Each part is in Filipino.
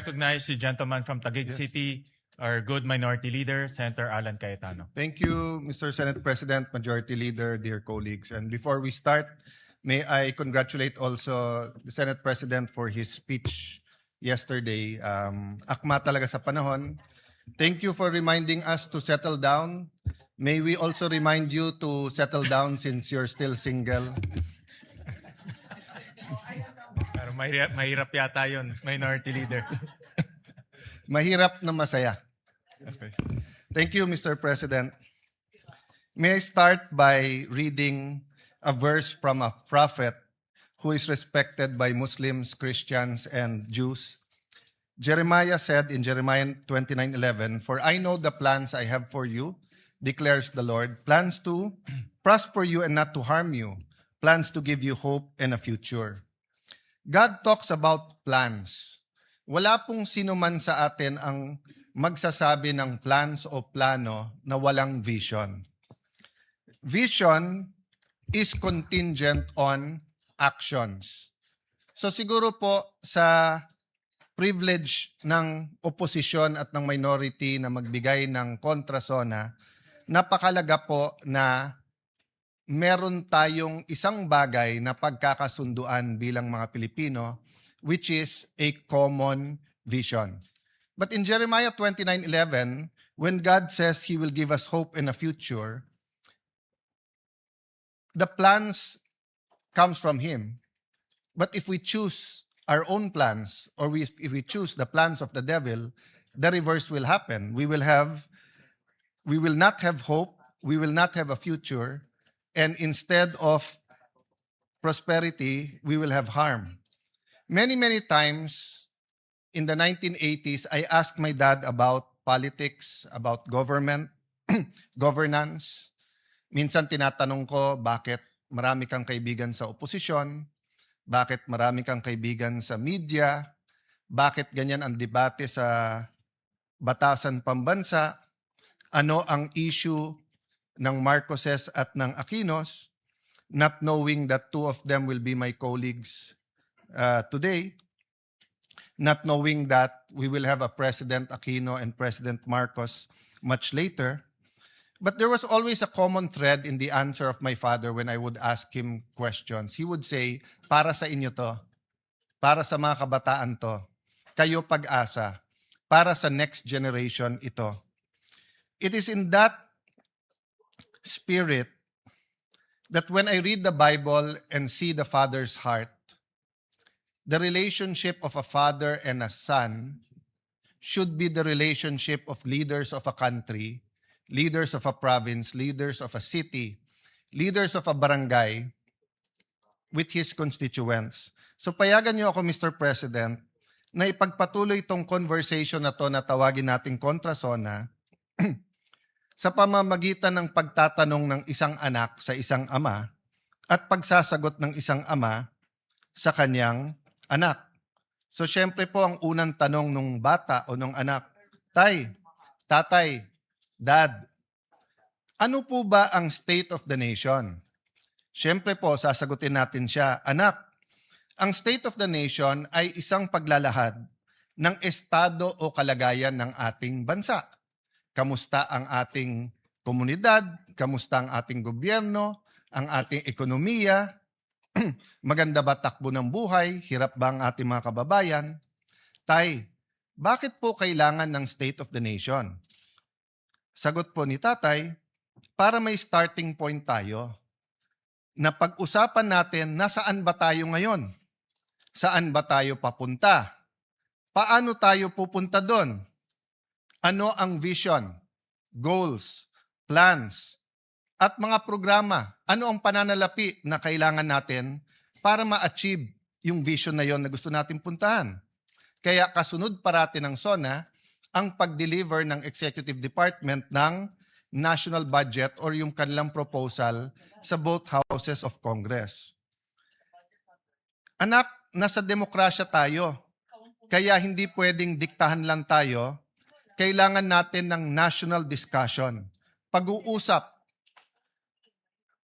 Recognize the gentleman from Taguig City, our good minority leader, Senator Alan Cayetano. Thank you, Mr. Senate President, Majority Leader, dear colleagues. And before we start, may I congratulate also the Senate President for his speech yesterday. Akma talaga sa panahon. Thank you for reminding us to settle down. May we also remind you to settle down since you're still single. Pero mahirap yata yun, minority leader. Mahirap na masaya. Okay. Thank you, Mr. President. May I start by reading a verse from a prophet who is respected by Muslims, Christians, and Jews. Jeremiah said in Jeremiah 29:11, "For I know the plans I have for you, declares the Lord, plans to prosper you and not to harm you, plans to give you hope and a future." God talks about plans. Wala pong sino man sa atin ang magsasabi ng plans o plano na walang vision. Vision is contingent on actions. So siguro po sa privilege ng oposisyon at ng minority na magbigay ng kontrasona, napakalaga po na meron tayong isang bagay na pagkakasunduan bilang mga Pilipino, which is a common vision. But in Jeremiah 29:11, when God says He will give us hope and a future, the plans comes from Him. But if we choose our own plans, or if we choose the plans of the devil, the reverse will happen. We will not have hope, we will not have a future, and instead of prosperity, we will have harm. Many times in the 1980s, I asked my dad about politics, about government, governance. Minsan tinatanong ko, bakit marami kang kaibigan sa oposisyon? Bakit marami kang kaibigan sa media? Bakit ganyan ang debate sa batasan pambansa? Ano ang issue ng Marcoses at ng Aquinos? Not knowing that two of them will be my colleagues today, not knowing that we will have a President Aquino and President Marcos much later. But there was always a common thread in the answer of my father when I would ask him questions. He would say, para sa inyo to, para sa mga kabataan to, kayo pag-asa, para sa next generation ito. It is in that spirit that when I read the Bible and see the Father's heart, the relationship of a father and a son should be the relationship of leaders of a country, leaders of a province, leaders of a city, leaders of a barangay with his constituents. So payagan niyo ako, Mr. President, na ipagpatuloy itong conversation na to na tawagin nating kontrasona sa pamamagitan ng pagtatanong ng isang anak sa isang ama at pagsasagot ng isang ama sa kanyang anak. So syempre po ang unang tanong ng bata o ng anak, Tay, Tatay, Dad, ano po ba ang state of the nation? Syempre po sasagutin natin siya, Anak, ang state of the nation ay isang paglalahad ng estado o kalagayan ng ating bansa. Kamusta ang ating komunidad? Kamusta ang ating gobyerno? Ang ating ekonomiya? Maganda ba takbo ng buhay? Hirap ba ang ating mga kababayan? Tay, bakit po kailangan ng state of the nation? Sagot po ni Tatay, para may starting point tayo na pag-usapan natin nasaan ba tayo ngayon? Saan ba tayo papunta? Paano tayo pupunta doon? Ano ang vision, goals, plans, at mga programa? Ano ang pananalapi na kailangan natin para ma-achieve yung vision na yon na gusto natin puntahan? Kaya kasunod parati ng SONA ang pag-deliver ng Executive Department ng national budget or yung kanilang proposal sa both houses of Congress. Anak, nasa demokrasya tayo. Kaya hindi pwedeng diktahan lang tayo. Kailangan natin ng national discussion. Pag-uusap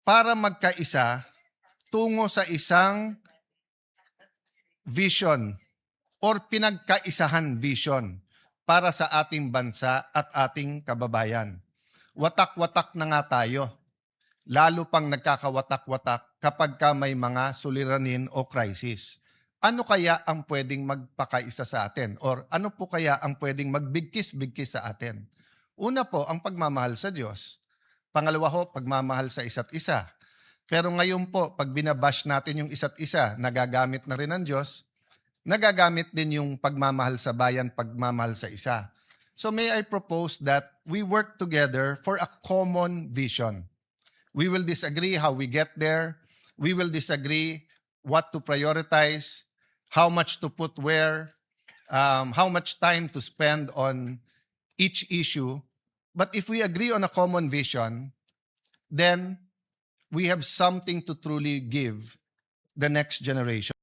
para magkaisa tungo sa isang vision or pinagkaisahan vision para sa ating bansa at ating kababayan. Watak-watak na nga tayo, lalo pang nagkakawatak-watak kapag ka may mga suliranin o crisis. Ano kaya ang pwedeng magpakaisa sa atin? Or ano po kaya ang pwedeng magbigkis-bigkis sa atin? Una po, ang pagmamahal sa Diyos. Pangalawa ho, pagmamahal sa isa't isa. Pero ngayon po, pag binabash natin yung isa't isa, nagagamit na rin ng Diyos, nagagamit din yung pagmamahal sa bayan, pagmamahal sa isa. So may I propose that we work together for a common vision. We will disagree how we get there. We will disagree what to prioritize, how much to put where, how much time to spend on each issue. But if we agree on a common vision, then we have something to truly give the next generation.